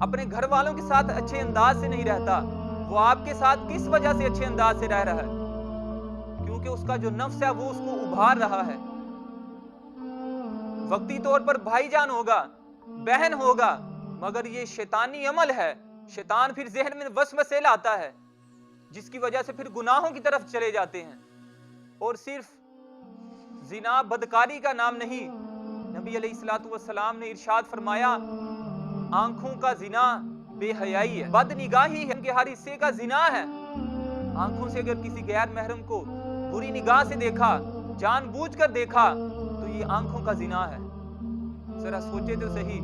اپنے گھر والوں کے ساتھ اچھے انداز سے نہیں رہتا، وہ آپ کے ساتھ کس وجہ سے اچھے انداز سے رہ رہا ہے؟ کیونکہ اس کا جو نفس ہے وہ اس کو ابھار رہا ہے۔ وقتی طور پر بھائی جان ہوگا، بہن ہوگا، مگر یہ شیطانی عمل ہے۔ شیطان پھر ذہن میں وسوسے لاتا ہے، جس کی وجہ سے پھر گناہوں کی طرف چلے جاتے ہیں۔ اور صرف زنا بدکاری کا نام نہیں، نبی علیہ الصلوۃ والسلام نے ارشاد فرمایا آنکھوں کا زنا بے حیائی ہے، بد نگاہی ہے کہ ہر حصے کا زنا ہے۔ آنکھوں سے اگر کسی غیر محرم کو بری نگاہ سے دیکھا، جان بوجھ کر دیکھا، تو یہ آنکھوں کا زنا ہے۔ ذرا سوچے تو صحیح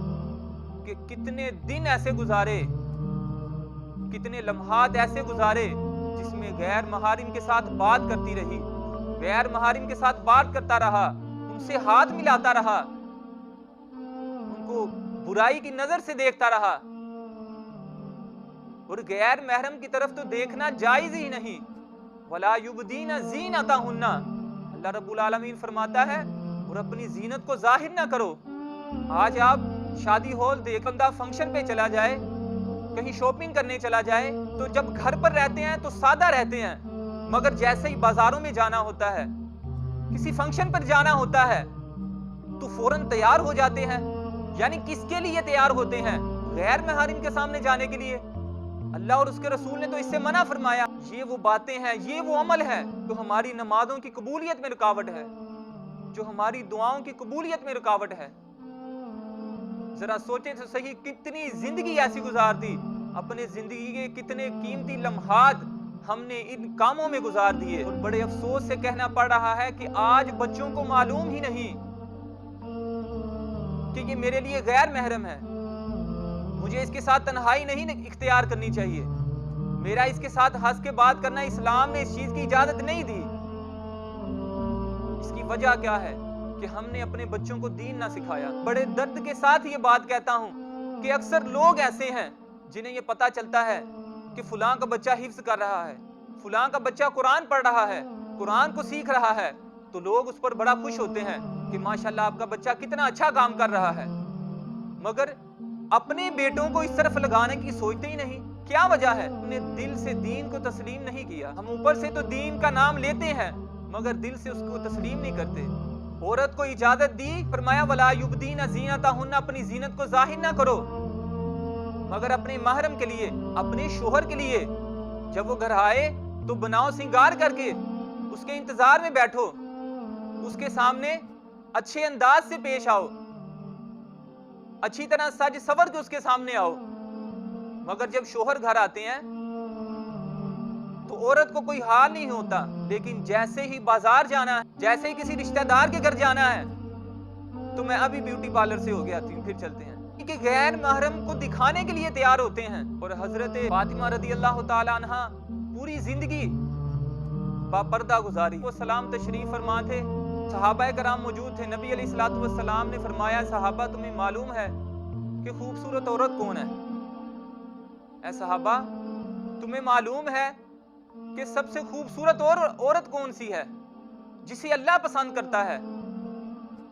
کہ کتنے دن ایسے گزارے، کتنے لمحات ایسے گزارے جس میں غیر محارم کے ساتھ بات کرتی رہی، غیر محارم کے ساتھ بات کرتا رہا، ان سے ہاتھ ملاتا رہا، ان کو برائی کی نظر سے دیکھتا رہا۔ اور غیر محرم کی طرف تو دیکھنا جائز ہی نہیں۔ وَلَا يُبْدِينَ زِينَتَهُنَّ، اللہ رب العالمین فرماتا ہے اور اپنی زینت کو ظاہر نہ کرو۔ آج آپ شادی ہال دیکھ، بندہ فنکشن پہ چلا جائے، کہیں شاپنگ کرنے چلا جائے، تو جب گھر پر رہتے ہیں تو سادہ رہتے ہیں، مگر جیسے ہی بازاروں میں جانا ہوتا ہے، کسی فنکشن پر جانا ہوتا ہے، تو فوراً تیار ہو جاتے ہیں۔ یعنی کس کے لیے تیار ہوتے ہیں؟ غیر محارم کے سامنے جانے کے لیے۔ اللہ اور اس کے رسول نے تو اس سے منع فرمایا۔ یہ وہ باتیں ہیں، یہ وہ عمل ہے جو ہماری نمازوں کی قبولیت میں رکاوٹ ہے، جو ہماری دعاؤں کی قبولیت میں رکاوٹ ہے۔ ذرا سوچیں تو صحیح، کتنی زندگی ایسی گزار دی، اپنے زندگی کے کتنے قیمتی لمحات ہم نے ان کاموں میں گزار دیے، اور بڑے افسوس سے کہنا پڑ رہا ہے کہ آج بچوں کو معلوم ہی نہیں کہ یہ میرے لیے غیر محرم ہے، مجھے اس کے ساتھ تنہائی نہیں اختیار کرنی چاہیے، میرا اس کے ساتھ ہنس کے بات کرنا، اسلام نے اس چیز کی اجازت نہیں دی۔ اس کی وجہ کیا ہے؟ کہ ہم نے اپنے بچوں کو دین نہ سکھایا۔ بڑے درد کے ساتھ یہ بات کہتا ہوں کہ اکثر لوگ ایسے ہیں جنہیں یہ پتا چلتا ہے کہ فلاں کا بچہ حفظ کر رہا ہے، فلاں کا بچہ قرآن پڑھ رہا ہے، قرآن کو سیکھ رہا ہے، تو لوگ اس پر بڑا خوش ہوتے ہیں کہ ماشاءاللہ آپ کا بچہ کتنا اچھا کام کر رہا ہے، مگر اپنے بیٹوں کو اس طرف لگانے کی سوچتے ہی نہیں۔ کیا وجہ ہے؟ اپنے دل سے دین کو تسلیم نہیں کیا۔ ہم اوپر سے تو دین کا نام لیتے ہیں، مگر دل سے اس کو تسلیم نہیں کرتے۔ عورت کو اجازت دی، فرمایا وَلَا يُبْدِينَ زِينَتَهُنَّ، اپنی زینت کو ظاہر نہ کرو، مگر اپنے محرم کے لیے، اپنے شوہر کے لیے جب وہ گھر آئے تو بناؤ سنگار کر کے اس کے انتظار میں بیٹھو، اس کے سامنے اچھے انداز سے پیش آؤ، اچھی طرح سج سور کے اس کے سامنے آؤ۔ مگر جب شوہر گھر آتے ہیں تو عورت کو کوئی حال نہیں ہوتا، لیکن جیسے ہی بازار جانا ہے، جیسے ہی کسی رشتہ دار کے گھر جانا ہے، تو میں ابھی بیوٹی پارلر سے ہو گیا تھی، پھر چلتے ہیں، کہ غیر محرم کو دکھانے کے لیے تیار ہوتے ہیں۔ اور حضرت فاطمہ رضی اللہ تعالی عنہ پوری زندگی باپردہ گزاری۔ وہ سلام تشریف فرما تھے، صحابہ کرام موجود تھے، نبی علیہ الصلوۃ والسلام نے فرمایا صحابہ تمہیں معلوم ہے کہ خوبصورت عورت کون ہے؟ اے صحابہ تمہیں معلوم ہے کہ سب سے خوبصورت عورت کون سی ہے؟ جسے اللہ پسند کرتا ہے،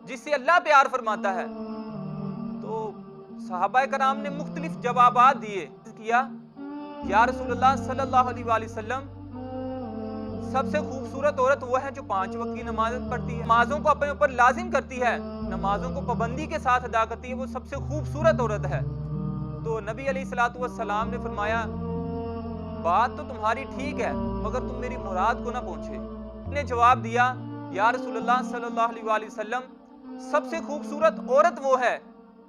جس سے اللہ پیار فرماتا ہے۔ تو صحابہ کرام نے مختلف جوابات دیے، کیا یا رسول اللہ صلی اللہ علیہ وآلہ وسلم سب سے خوبصورت عورت وہ ہے جو 5 وقت کی نماز پڑھتی ہے، نمازوں کو اپنے اوپر لازم کرتی ہے، نمازوں کو پابندی کے ساتھ ادا کرتی ہے، وہ سب سے خوبصورت عورت ہے۔ تو نبی علیہ الصلوۃ والسلام نے فرمایا بات تو تمہاری ٹھیک ہے، مگر تم میری مراد کو نہ پہنچے۔ نے جواب دیا یا رسول اللہ صلی اللہ علیہ وآلہ وسلم سب سے خوبصورت عورت وہ ہے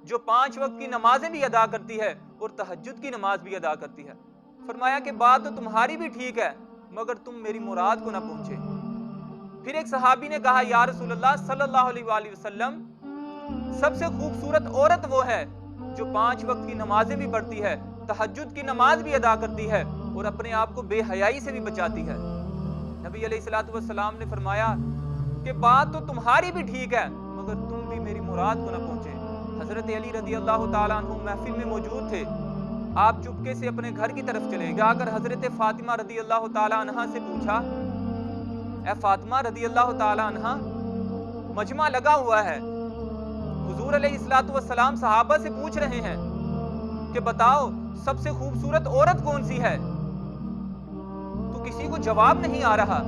جو 5 وقت کی نمازیں بھی ادا کرتی ہے اور تہجد کی نماز بھی ادا کرتی ہے۔ فرمایا کہ بات تو تمہاری بھی ٹھیک ہے، مگر تم میری مراد کو نہ پہنچے۔ پھر ایک صحابی نے کہا یا رسول اللہ صلی اللہ علیہ وآلہ وسلم سب سے خوبصورت عورت وہ ہے جو 5 وقت کی نمازیں بھی پڑھتی ہے، تہجد کی نماز بھی ادا کرتی ہے اور اپنے آپ کو بے حیائی سے بھی بچاتی ہے۔ نبی علیہ الصلوۃ والسلام نے فرمایا کہ بات تو تمہاری بھی ٹھیک ہے، مگر تم بھی میری مراد کو نہ پہنچے۔ حضرت علی رضی اللہ تعالیٰ عنہ محفل میں موجود تھے، آپ چپکے سے اپنے گھر کی طرف چلے، جا کر حضرت فاطمہ رضی اللہ تعالیٰ عنہ سے پوچھا اے فاطمہ رضی اللہ تعالیٰ عنہ مجمع لگا ہوا ہے، حضور علیہ الصلوۃ والسلام صحابہ سے پوچھ رہے ہیں کہ بتاؤ سب سے خوبصورت عورت کون سی ہے، تو کسی کو جواب نہیں آ رہا،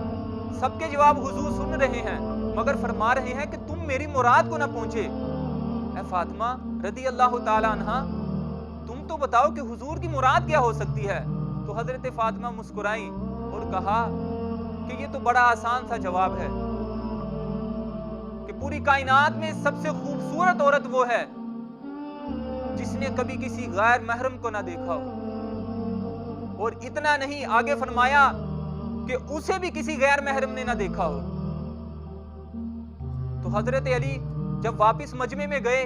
سب کے جواب حضور سن رہے ہیں مگر فرما رہے ہیں کہ تم میری مراد کو نہ پہنچے۔ اے فاطمہ رضی اللہ تعالی عنہا، تم تو بتاؤ کہ حضور کی مراد کیا ہو سکتی ہے؟ تو حضرت فاطمہ مسکرائیں اور کہا کہ یہ تو بڑا آسان سا جواب ہے کہ پوری کائنات میں سب سے خوبصورت عورت وہ ہے جس نے کبھی کسی غیر محرم کو نہ دیکھا ہو، اور اتنا نہیں، آگے فرمایا کہ اسے بھی کسی غیر محرم نے نہ دیکھا ہو۔ تو حضرت علی جب واپس مجمع میں گئے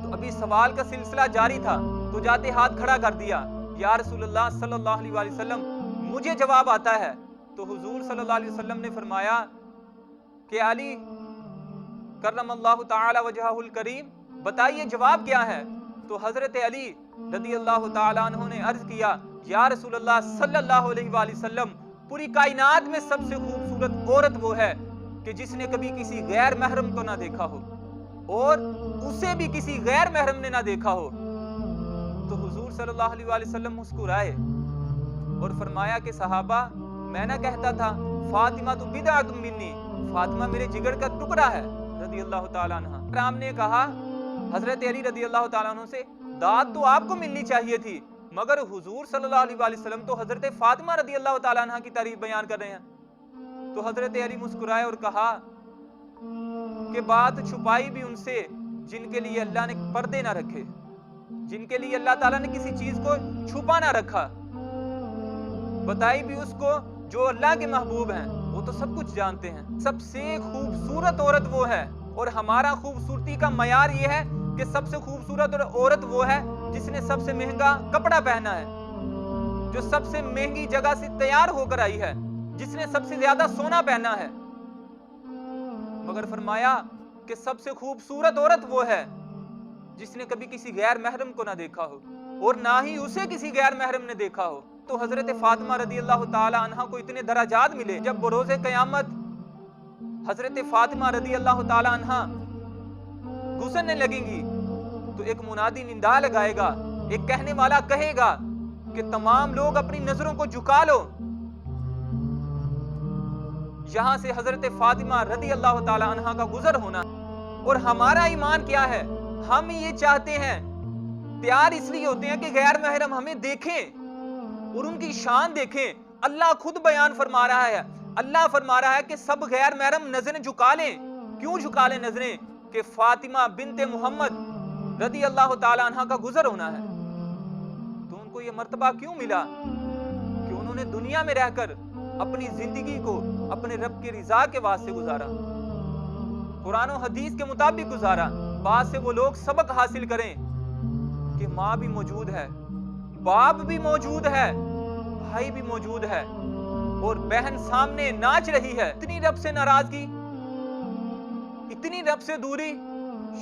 تو ابھی سوال کا سلسلہ جاری تھا، تو جاتے ہاتھ کھڑا کر دیا، یا رسول اللہ صلی اللہ علیہ وسلم مجھے جواب آتا ہے۔ تو حضور صلی اللہ علیہ وسلم نے فرمایا کہ علی کرم اللہ تعالی وجہہ الکریم، بتائیے جواب کیا ہے؟ تو حضرت علی رضی اللہ تعالی عنہ نے عرض کیا، یا رسول اللہ صلی اللہ علیہ وآلہ وسلم، پوری کائنات میں سب سے خوبصورت عورت وہ ہے کہ جس نے کبھی کسی غیر محرم کو نہ دیکھا ہو اور اسے بھی کسی غیر محرم نے نہ دیکھا ہو۔ تو حضور صلی اللہ علیہ وآلہ وسلم مسکرائے اور فرمایا کہ صحابہ، میں نہ کہتا تھا فاطمہ تو بدعۃ منی، فاطمہ میرے جگر کا ٹکڑا ہے رضی اللہ تعالیٰ عنہ۔ رام نے کہا حضرت علی رضی اللہ تعالیٰ عنہ سے، داد تو آپ کو ملنی چاہیے تھی، مگر حضور صلی اللہ علیہ وآلہ وسلم تو حضرت فاطمہ رضی اللہ تعالیٰ عنہ کی تعریف بیان کر رہے ہیں۔ تو حضرت علی مسکرائے اور کہا کہ بات چھپائی بھی ان سے جن کے لیے اللہ نے پردے نہ رکھے، جن کے لیے اللہ تعالیٰ نے کسی چیز کو چھپا نہ رکھا، بتائی بھی اس کو جو اللہ کے محبوب ہیں، وہ تو سب کچھ جانتے ہیں۔ سب سے خوبصورت عورت وہ ہے، اور ہمارا خوبصورتی کا معیار یہ ہے کہ سب سے خوبصورت عورت وہ ہے جس نے سب سے مہنگا کپڑا پہنا ہے، جو سب سے مہنگی جگہ سے تیار ہو کر آئی ہے، جس نے سب سے زیادہ سونا پہنا ہے۔ مگر فرمایا کہ سب سے خوبصورت عورت وہ ہے جس نے کبھی کسی غیر محرم کو نہ دیکھا ہو اور نہ ہی اسے کسی غیر محرم نے دیکھا ہو۔ تو حضرت فاطمہ رضی اللہ تعالی عنہ کو اتنے درجات ملے، جب بروز قیامت حضرت فاطمہ رضی اللہ تعالی عنہ گزرنے لگیں گی تو ایک منادی ندا لگائے گا، ایک کہنے والا کہے گا کہ تمام لوگ اپنی نظروں کو جھکا لو، یہاں سے حضرت فاطمہ رضی اللہ تعالی عنہ کا گزر ہونا۔ اور ہمارا ایمان کیا ہے؟ ہم یہ چاہتے ہیں، تیار اس لیے ہوتے ہیں کہ غیر محرم ہمیں دیکھیں اور ان کی شان دیکھیں۔ اللہ خود بیان فرما رہا ہے، اللہ فرما رہا ہے کہ سب غیر محرم نظریں جھکا لیں۔ کیوں جھکا لیں نظریں؟ کہ فاطمہ بنت محمد رضی اللہ تعالی عنہ کا گزر ہونا ہے۔ تو ان کو یہ مرتبہ کیوں ملا؟ کہ انہوں نے دنیا میں رہ کر اپنی زندگی کو اپنے رب کی رضا کے واسطے گزارا، قرآن و حدیث کے مطابق گزارا۔ بعد سے وہ لوگ سبق حاصل کریں کہ ماں بھی موجود ہے، باپ بھی موجود ہے، بھائی بھی موجود ہے، اور بہن سامنے ناچ رہی ہے۔ اتنی رب سے ناراضگی، اتنی رب سے دوری،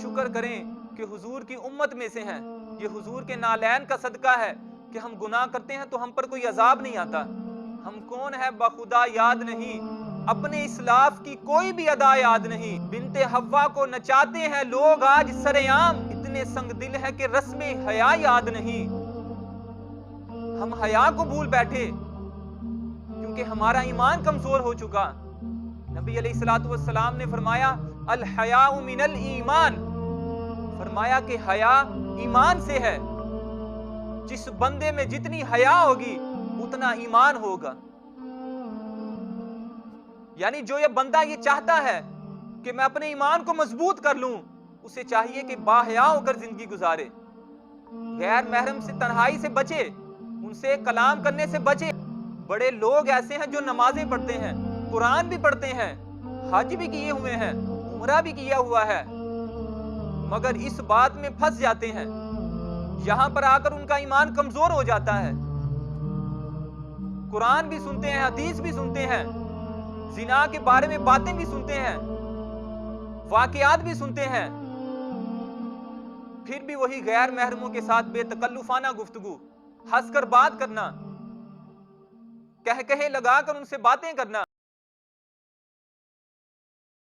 شکر کریں کہ حضور کی امت میں سے ہیں۔ یہ حضور کے نالین کا صدقہ ہے کہ ہم گناہ کرتے ہیں تو ہم پر کوئی عذاب نہیں آتا۔ ہم کون ہے بخدا یاد نہیں، اپنے اسلاف کی کوئی بھی ادا یاد نہیں۔ بنت حوا کو نچاتے ہیں لوگ آج سرعام، اتنے سنگ دل ہے کہ رسم حیا یاد نہیں۔ ہم حیا کو بھول بیٹھے کیونکہ ہمارا ایمان کمزور ہو چکا۔ نبی علیہ الصلوۃ والسلام نے فرمایا الحیاء من الایمان، فرمایا کہ حیا ایمان سے ہے۔ جس بندے میں جتنی حیا ہوگی اتنا ایمان ہوگا۔ یعنی جو یہ بندہ یہ چاہتا ہے کہ میں اپنے ایمان کو مضبوط کر لوں، اسے چاہیے کہ باحیا ہو کر زندگی گزارے، غیر محرم سے تنہائی سے بچے، ان سے کلام کرنے سے بچے۔ بڑے لوگ ایسے ہیں جو نمازیں پڑھتے ہیں، قرآن بھی پڑھتے ہیں، حج بھی کیے ہوئے ہیں، عمرہ بھی کیا ہوا ہے، مگر اس بات میں پھنس جاتے ہیں، یہاں پر آ کر ان کا ایمان کمزور ہو جاتا ہے۔ قرآن بھی سنتے ہیں، حدیث بھی سنتے ہیں، زنا کے بارے میں باتیں بھی سنتے ہیں، واقعات بھی سنتے ہیں، پھر بھی وہی غیر محرموں کے ساتھ بے تکلفانہ گفتگو، ہنس کر بات کرنا، کہے لگا کر ان سے باتیں کرنا۔